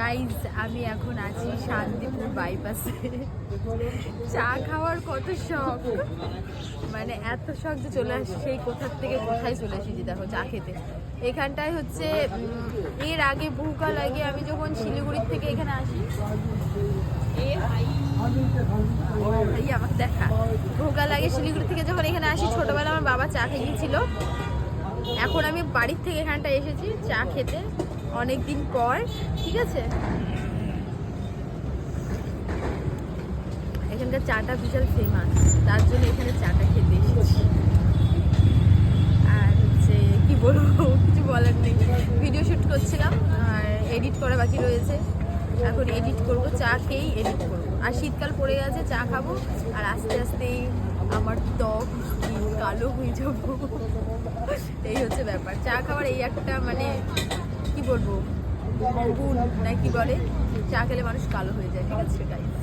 Guys আমি এখন আছি শান্তিপুর বাইপাসে। চা খাওয়ার কত শখ, মানে এত শখ যে চলে আসি সেই কোথার থেকে কোথায় চলে এসেছি দেখো চা খেতে। এখানটায় হচ্ছে এর আগে বহুকাল আগে আমি যখন শিলিগুড়ির থেকে এখানে আসি, আমাকে দেখা বহুকাল আগে শিলিগুড়ি থেকে যখন এখানে আসি ছোটবেলা আমার বাবা চা খেয়েছিল। এখন আমি বাড়ির থেকে এখানটা এসেছি চা খেতে অনেকদিন পর, ঠিক আছে। এখানকার চাটা বিশাল ফেমাস, তার জন্য এখানে চাটা খেতে এসেছি। আর হচ্ছে কি বলবো, কিছু বলার নেই। ভিডিও শ্যুট করছিলাম আর এডিট করা বাকি রয়েছে, এখন এডিট করব, চা খেয়েই এডিট করব। আর শীতকাল পড়ে গেছে, চা খাবো আর আস্তে আস্তেই আমার ত্বক কালো হয়ে যাব। এই হচ্ছে ব্যাপার, চা খাওয়ার এই একটা মানে কি বলবো গুণ না কি বলে, চা খেলে মানুষ কালো হয়ে যায়, ঠিক আছে গাইস।